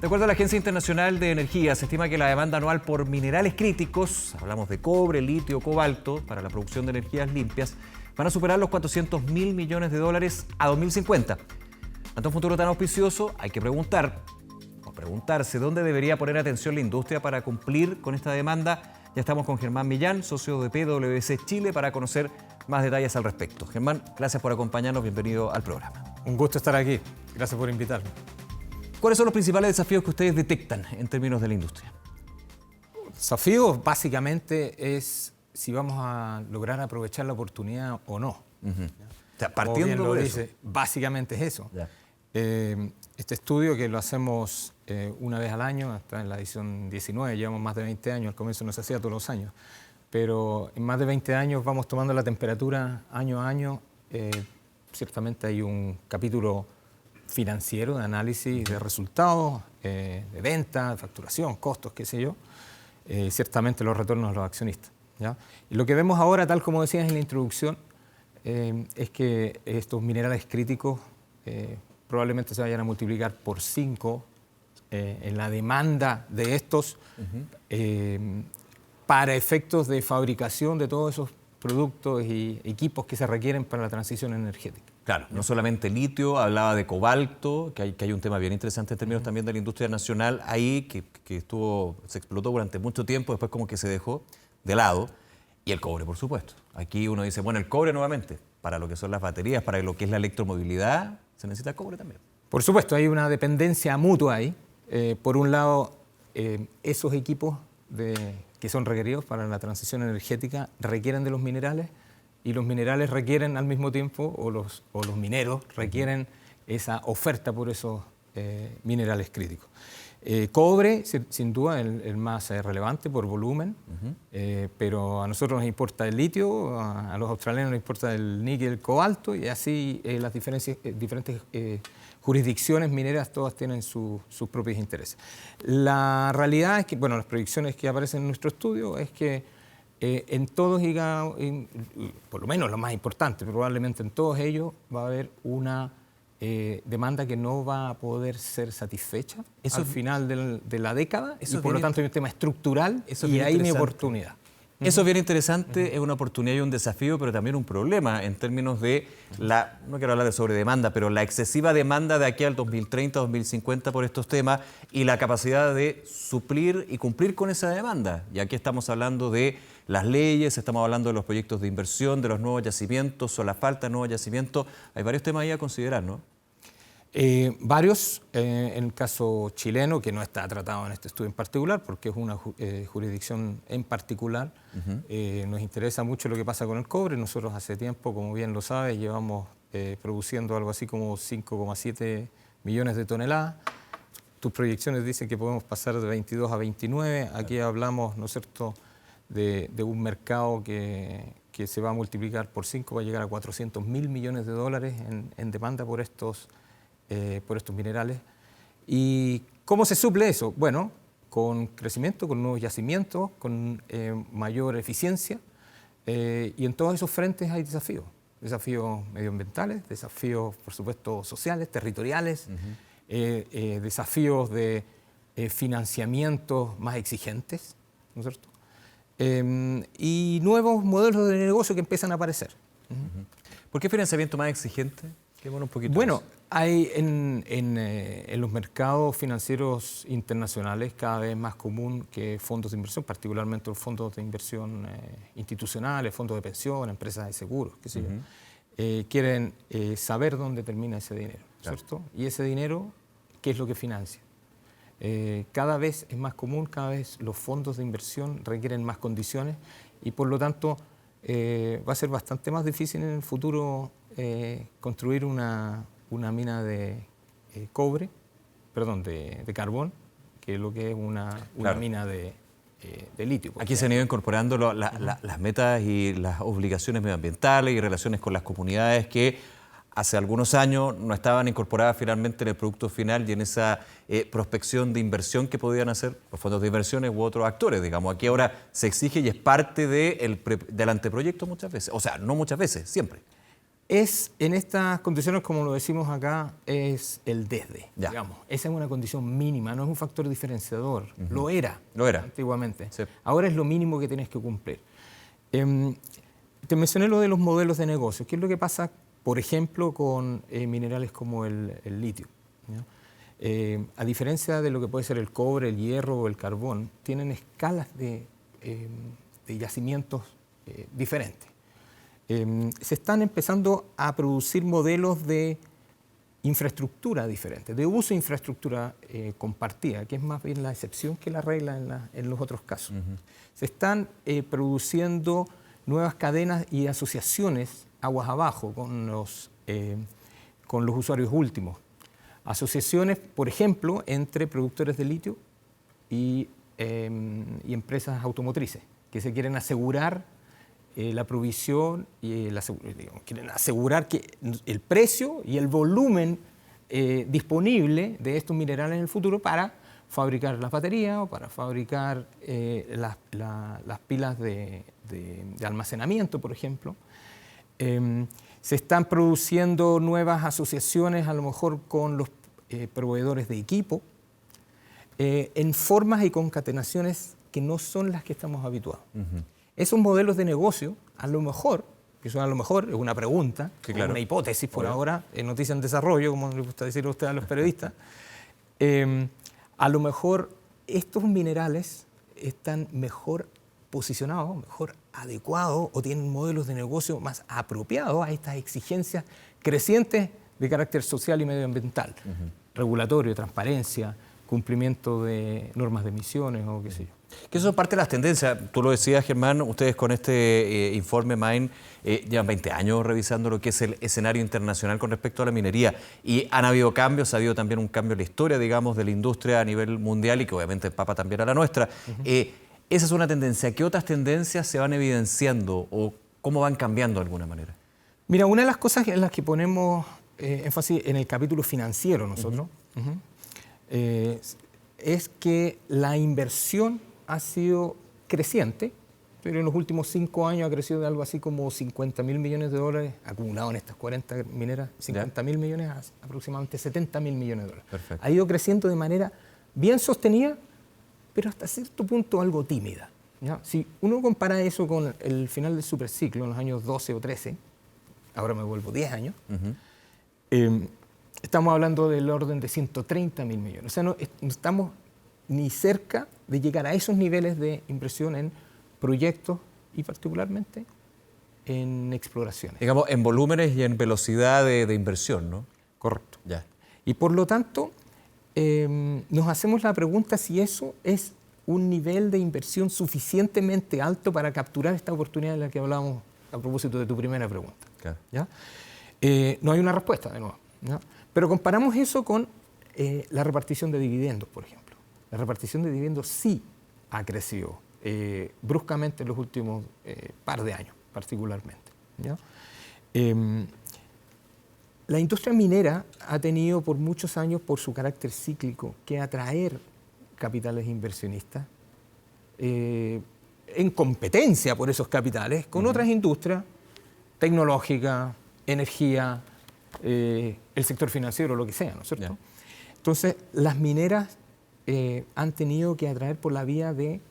De acuerdo a la Agencia Internacional de Energía, se estima que la demanda anual por minerales críticos, hablamos de cobre, litio, cobalto, para la producción de energías limpias, van a superar los 400.000 millones de dólares a 2050. Ante un futuro tan auspicioso, hay que preguntarse dónde debería poner atención la industria para cumplir con esta demanda. Ya estamos con Germán Millán, socio de PwC Chile, para conocer más detalles al respecto. Germán, gracias por acompañarnos, bienvenido al programa. Un gusto estar aquí, gracias por invitarme. ¿Cuáles son los principales desafíos que ustedes detectan en términos de la industria? Desafíos básicamente es si vamos a lograr aprovechar la oportunidad o no. O sea, partiendo de eso. Básicamente es eso. Este estudio que lo hacemos una vez al año, está en la edición 19, llevamos más de 20 años, al comienzo no se hacía todos los años, pero en más de 20 años vamos tomando la temperatura año a año. Ciertamente hay un capítulo financiero de análisis de resultados, de venta, de facturación, costos, qué sé yo, ciertamente los retornos a los accionistas, ¿ya? Y lo que vemos ahora, tal como decías en la introducción, es que estos minerales críticos probablemente se vayan a multiplicar por 5 en la demanda de estos para efectos de fabricación de todos esos productos y equipos que se requieren para la transición energética. Claro, no solamente litio, hablaba de cobalto, que hay un tema bien interesante en términos también de la industria nacional ahí, que se explotó durante mucho tiempo, después como que se dejó de lado, y el cobre, por supuesto. Aquí uno dice, bueno, el cobre nuevamente, para lo que son las baterías, para lo que es la electromovilidad, se necesita cobre también. Por supuesto, hay una dependencia mutua ahí. Por un lado, esos equipos que son requeridos para la transición energética requieren de los minerales, y los minerales requieren al mismo tiempo, o los mineros requieren esa oferta por esos minerales críticos. Cobre, sin duda, el más relevante por volumen, pero a nosotros nos importa el litio, a los australianos nos importa el níquel, el cobalto, y así las diferentes jurisdicciones mineras todas tienen sus propios intereses. La realidad es que, bueno, las proyecciones que aparecen en nuestro estudio es que en todos, por lo menos lo más importante, probablemente en todos ellos va a haber una demanda que no va a poder ser satisfecha al final de la década, y por lo tanto hay un tema estructural y ahí mi oportunidad. Eso es bien interesante, es una oportunidad y un desafío, pero también un problema en términos de no quiero hablar de sobredemanda, pero la excesiva demanda de aquí al 2030, 2050 por estos temas y la capacidad de suplir y cumplir con esa demanda. Y aquí estamos hablando de las leyes, estamos hablando de los proyectos de inversión, de los nuevos yacimientos o la falta de nuevos yacimientos. Hay varios temas ahí a considerar, ¿no? Varios, en el caso chileno, que no está tratado en este estudio en particular, porque es una jurisdicción en particular. Nos interesa mucho lo que pasa con el cobre. Nosotros hace tiempo, como bien lo sabes, llevamos produciendo algo así como 5,7 millones de toneladas. Tus proyecciones dicen que podemos pasar de 22 a 29. Aquí hablamos, ¿no es cierto?, de un mercado que se va a multiplicar por 5, va a llegar a 400.000 millones de dólares en demanda por estos minerales. ¿Y cómo se suple eso? Bueno, con crecimiento, con nuevos yacimientos, con mayor eficiencia, y en todos esos frentes hay desafíos. Desafíos medioambientales, desafíos, por supuesto, sociales, territoriales, desafíos de financiamientos más exigentes, ¿no es cierto? Y nuevos modelos de negocio que empiezan a aparecer. ¿Por qué financiamiento más exigente? Un poquito bueno, hay en los mercados financieros internacionales cada vez más común que fondos de inversión, particularmente los fondos de inversión institucionales, fondos de pensión, empresas de seguros, qué sé yo, quieren saber dónde termina ese dinero, ¿cierto? Y ese dinero, ¿qué es lo que financia? Cada vez es más común, cada vez los fondos de inversión requieren más condiciones y por lo tanto va a ser bastante más difícil en el futuro construir una mina de carbón, que es lo que es una mina de litio. Aquí se han ido incorporando las metas y las obligaciones medioambientales y relaciones con las comunidades que hace algunos años no estaban incorporadas finalmente en el producto final y en esa prospección de inversión que podían hacer los fondos de inversiones u otros actores. Digamos, aquí ahora se exige y es parte del anteproyecto muchas veces. O sea, no muchas veces, siempre. en estas condiciones, como lo decimos acá, es el desde, digamos. Esa es una condición mínima, no es un factor diferenciador. Lo era antiguamente. Sí. Ahora es lo mínimo que tienes que cumplir. Te mencioné lo de los modelos de negocio. ¿Qué es lo que pasa, por ejemplo, con minerales como el litio? A diferencia de lo que puede ser el cobre, el hierro o el carbón, tienen escalas de yacimientos diferentes. Se están empezando a producir modelos de infraestructura diferentes, de uso de infraestructura compartida, que es más bien la excepción que la regla en los otros casos. Se están produciendo nuevas cadenas y asociaciones aguas abajo con los usuarios últimos. Asociaciones, por ejemplo, entre productores de litio y empresas automotrices, que se quieren asegurar la provisión y quieren asegurar que el precio y el volumen disponible de estos minerales en el futuro para fabricar las baterías o para fabricar las pilas de almacenamiento, por ejemplo. Se están produciendo nuevas asociaciones, a lo mejor con los proveedores de equipo, en formas y concatenaciones que no son las que estamos habituados. Esos modelos de negocio, a lo mejor, que son a lo mejor, es una pregunta, sí, claro, una hipótesis por ahora, noticia en desarrollo, como le gusta decir a usted a los periodistas, a lo mejor estos minerales están mejor posicionados, mejor adecuados o tienen modelos de negocio más apropiados a estas exigencias crecientes de carácter social y medioambiental, regulatorio, transparencia, cumplimiento de normas de emisiones o qué sé yo. Que eso es parte de las tendencias. Tú lo decías, Germán, ustedes con este informe MIND llevan 20 años revisando lo que es el escenario internacional con respecto a la minería y han habido cambios, ha habido también un cambio en la historia, digamos, de la industria a nivel mundial y que obviamente empapa también a la nuestra. Esa es una tendencia. ¿Qué otras tendencias se van evidenciando o cómo van cambiando de alguna manera? Mira, una de las cosas en las que ponemos énfasis en el capítulo financiero nosotros es que la inversión ha sido creciente, pero en los últimos 5 años ha crecido de algo así como $50.000 millones acumulado en estas 40 mineras, $50.000 millones a aproximadamente $70.000 millones. Perfecto. Ha ido creciendo de manera bien sostenida, pero hasta cierto punto algo tímida, ¿ya? Si uno compara eso con el final del superciclo, en los años 12 o 13, ahora me vuelvo 10 años, estamos hablando del orden de $130.000 millones. O sea, no estamos ni cerca de llegar a esos niveles de inversión en proyectos y particularmente en exploraciones. Digamos, en volúmenes y en velocidad de inversión, ¿no? Correcto. Ya. Y por lo tanto, nos hacemos la pregunta si eso es un nivel de inversión suficientemente alto para capturar esta oportunidad de la que hablábamos a propósito de tu primera pregunta. Claro. ¿Ya? No hay una respuesta, de nuevo, ¿ya? Pero comparamos eso con la repartición de dividendos, por ejemplo. La repartición de dividendos sí ha crecido bruscamente en los últimos par de años, particularmente, ¿ya? La industria minera ha tenido por muchos años, por su carácter cíclico, que atraer capitales inversionistas en competencia por esos capitales con otras industrias, tecnológica, energía, el sector financiero, lo que sea, ¿no es cierto? Yeah. Entonces, las mineras han tenido que atraer por la vía de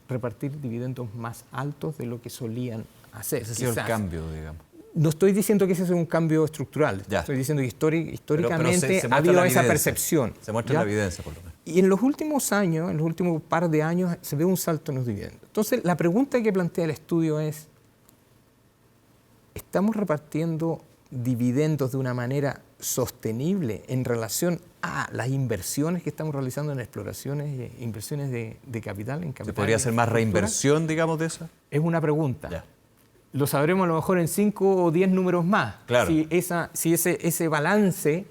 repartir dividendos más altos de lo que solían hacer. Ese ha sido el cambio, digamos. No estoy diciendo que ese sea un cambio estructural, ya. Estoy diciendo que históricamente ha habido esa percepción. Se muestra la evidencia, por lo menos. Y en los últimos años, en los últimos par de años, se ve un salto en los dividendos. Entonces, la pregunta que plantea el estudio es, ¿estamos repartiendo dividendos de una manera sostenible en relación a las inversiones que estamos realizando en exploraciones e inversiones de capital? ¿Se podría hacer más reinversión, digamos, de eso? Es una pregunta. Ya. Lo sabremos a lo mejor en 5 o 10 números más. Claro. Si ese balance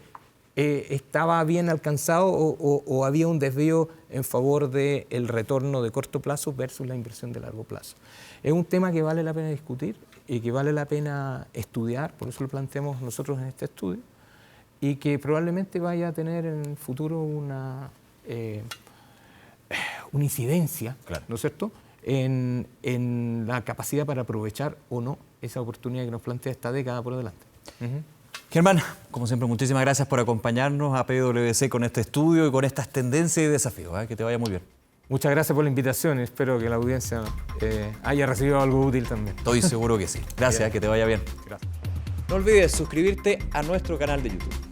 estaba bien alcanzado o había un desvío en favor del retorno de corto plazo versus la inversión de largo plazo. Es un tema que vale la pena discutir y que vale la pena estudiar, por eso lo planteamos nosotros en este estudio, y que probablemente vaya a tener en el futuro una incidencia, claro, ¿no es cierto?, en la capacidad para aprovechar o no esa oportunidad que nos plantea esta década por delante. Germán, como siempre, muchísimas gracias por acompañarnos a PwC con este estudio y con estas tendencias y desafíos. Que te vaya muy bien. Muchas gracias por la invitación. Espero que la audiencia haya recibido algo útil también. Estoy seguro que sí. Gracias, que te vaya bien. Gracias. No olvides suscribirte a nuestro canal de YouTube.